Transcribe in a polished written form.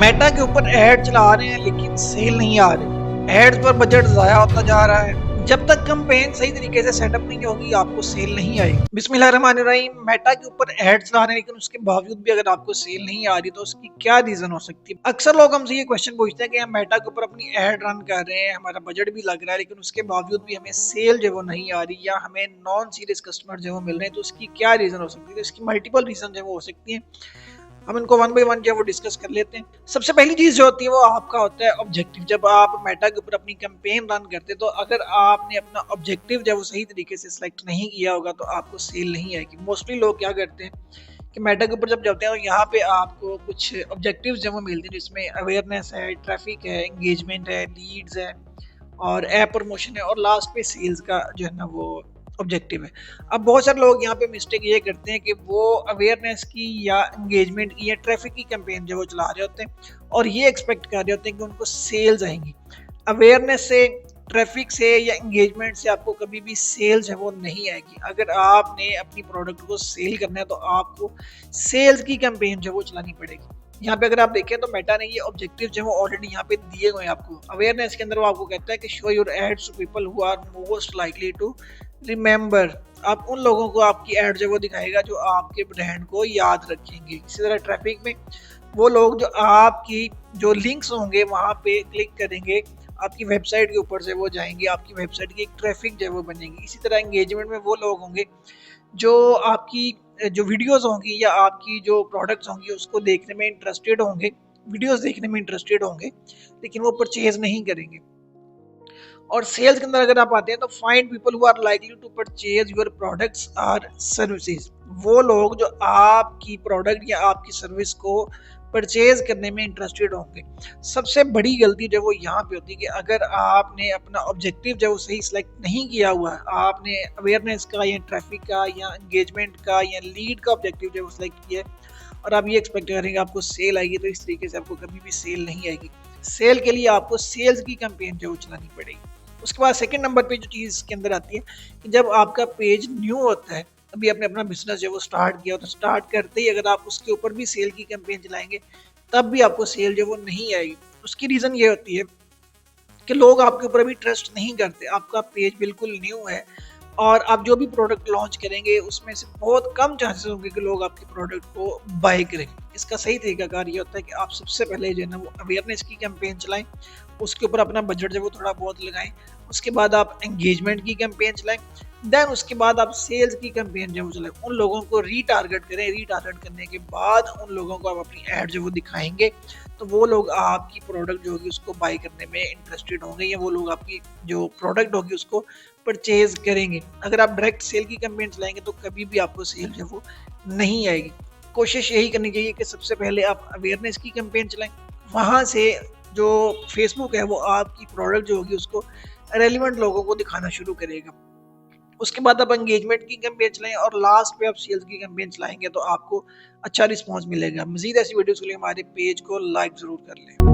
Meta के ऊपर add चला रहे हैं लेकिन सेल नहीं आ रही। एड्स पर बजट ज़ाया होता जा रहा है। जब तक कैंपेन सही तरीके से सेटअप नहीं होगी आपको सेल नहीं आएगी। बिस्मिल्लाहिर्रहमानिर्रहीम। मेटा के ऊपर एड चला रहे हैं लेकिन उसके बावजूद भी अगर आपको सेल नहीं आ रही तो उसकी क्या रीजन हो सकती है। अक्सर लोग हमसे ये क्वेश्चन पूछते हैं कि हम मेटा के ऊपर अपनी एड रन कर रहे हैं, हमारा बजट भी लग रहा है लेकिन उसके बावजूद भी हमें सेल जो वो नहीं आ रही या हमें नॉन सीरियस कस्टमर जो वो मिल रहे हैं, तो उसकी क्या रीजन हो सकती है। तो इसकी मल्टीपल रीजन जो वो हो सकती है। हम इनको वन बाय वन जो है वो डिस्कस कर लेते हैं। सबसे पहली चीज जो होती है वो आपका होता है ऑब्जेक्टिव। जब आप मेटा के ऊपर अपनी कैंपेन रन करते हैं तो अगर आपने अपना ऑब्जेक्टिव जब वो सही तरीके से सिलेक्ट नहीं किया होगा तो आपको सेल नहीं आएगी। मोस्टली लोग क्या करते हैं कि मेटा के ऊपर जब जाते हैं तो यहाँ पे आपको कुछ ऑब्जेक्टिव्स जो वो मिलते हैं, जिसमें अवेयरनेस है, ट्रैफिक है, एंगेजमेंट है, लीड्स है और ऐप प्रमोशन है और लास्ट पे सेल्स का जो है ना वो ऑब्जेक्टिव है। अब बहुत सारे लोग यहाँ पे मिस्टेक ये करते हैं कि वो अवेयरनेस की या एंगेजमेंट की या ट्रैफिक की कैंपेन जो वो चला रहे होते हैं और ये एक्सपेक्ट कर रहे होते हैं कि उनको सेल्स आएंगी। अवेयरनेस से, ट्रैफिक से या एंगेजमेंट से आपको कभी भी सेल्स है वो नहीं आएगी। अगर आपने अपनी प्रोडक्ट को सेल करना है तो आपको सेल्स की कैंपेन जो वो चलानी पड़ेगी। यहाँ पे अगर आप देखें तो मेटा ने ये ऑब्जेक्टिव जो है ऑलरेडी यहाँ पे दिए हुए हैं आपको। अवेयरनेस के अंदर वो आपको कहता है कि show your ads to people who are most likely to remember. आप उन लोगों को आपकी एड जो वो दिखाएगा जो आपके ब्रांड को याद रखेंगे। इसी तरह ट्रैफिक में वो लोग जो आपकी जो लिंक्स होंगे वहाँ पे क्लिक करेंगे, आपकी वेबसाइट के ऊपर से वो जाएंगे, आपकी वेबसाइट की एक ट्रैफिक जो है वो बनेगी। इसी तरह एंगेजमेंट में वो लोग होंगे जो आपकी जो वीडियोस होंगी या आपकी जो प्रोडक्ट्स होंगी उसको देखने में इंटरेस्टेड होंगे, वीडियोस देखने में इंटरेस्टेड होंगे लेकिन वो परचेज नहीं करेंगे। और सेल्स के अंदर अगर आप आते हैं तो find people who are likely to purchase your products or services. वो लोग जो आपकी प्रोडक्ट या आपकी सर्विस को परचेज करने में इंटरेस्टेड होंगे। सबसे बड़ी गलती जो वो यहाँ पे होती है कि अगर आपने अपना ऑब्जेक्टिव जो सही सिलेक्ट नहीं किया हुआ है, आपने अवेयरनेस का या ट्रैफिक का या एंगेजमेंट का या लीड का ऑब्जेक्टिव जो सिलेक्ट किया है और आप ये एक्सपेक्ट करेंगे आपको सेल आएगी, तो इस तरीके से आपको कभी भी सेल नहीं आएगी। सेल के लिए आपको सेल्स की कैंपेन जो चलानी पड़ेगी। उसके बाद सेकंड नंबर पे जो चीज़ के अंदर आती है कि जब आपका पेज न्यू होता है, अभी आपने अपना बिजनेस जो वो स्टार्ट किया, तो स्टार्ट करते ही अगर आप उसके ऊपर भी सेल की कैंपेन चलाएंगे तब भी आपको सेल जो वो नहीं आएगी। उसकी रीज़न ये होती है कि लोग आपके ऊपर अभी ट्रस्ट नहीं करते। आपका पेज बिल्कुल न्यू है और आप जो भी प्रोडक्ट लॉन्च करेंगे उसमें से बहुत कम चांसेस होंगे कि लोग आपके प्रोडक्ट को बाय करेंगे। इसका सही तरीकाकार ये होता है कि आप सबसे पहले जो है ना वो अवेयरनेस की कैंपेन चलाएं, उसके ऊपर अपना बजट जो वो थोड़ा बहुत लगाएं, उसके बाद आप एंगेजमेंट की कैंपेन चलाएं, देन उसके बाद आप सेल्स की कैंपेन जो वो चलाएं। उन लोगों को रीटारगेट करें, रीटारगेट करने के बाद उन लोगों को आप अपनी ऐड जो वो दिखाएंगे तो वो लोग आपकी प्रोडक्ट जो होगी उसको बाय करने में इंटरेस्टेड होंगे या वो लोग आपकी जो प्रोडक्ट होगी उसको परचेज करेंगे। अगर आप डायरेक्ट सेल की कैंपेन चलाएंगे तो कभी भी आपको सेल जो वो नहीं आएगी। कोशिश यही करनी चाहिए कि सबसे पहले आप अवेयरनेस की कैंपेन चलाएं, वहाँ से जो फेसबुक है वो आपकी प्रोडक्ट जो होगी उसको रेलिवेंट लोगों को दिखाना शुरू करेगा। उसके बाद आप एंगेजमेंट की कैंपेन चलाएं और लास्ट पे आप सेल्स की कैंपेन चलाएंगे तो आपको अच्छा रिस्पॉन्स मिलेगा। मजीद ऐसी वीडियोस के लिए हमारे पेज को लाइक जरूर कर लें।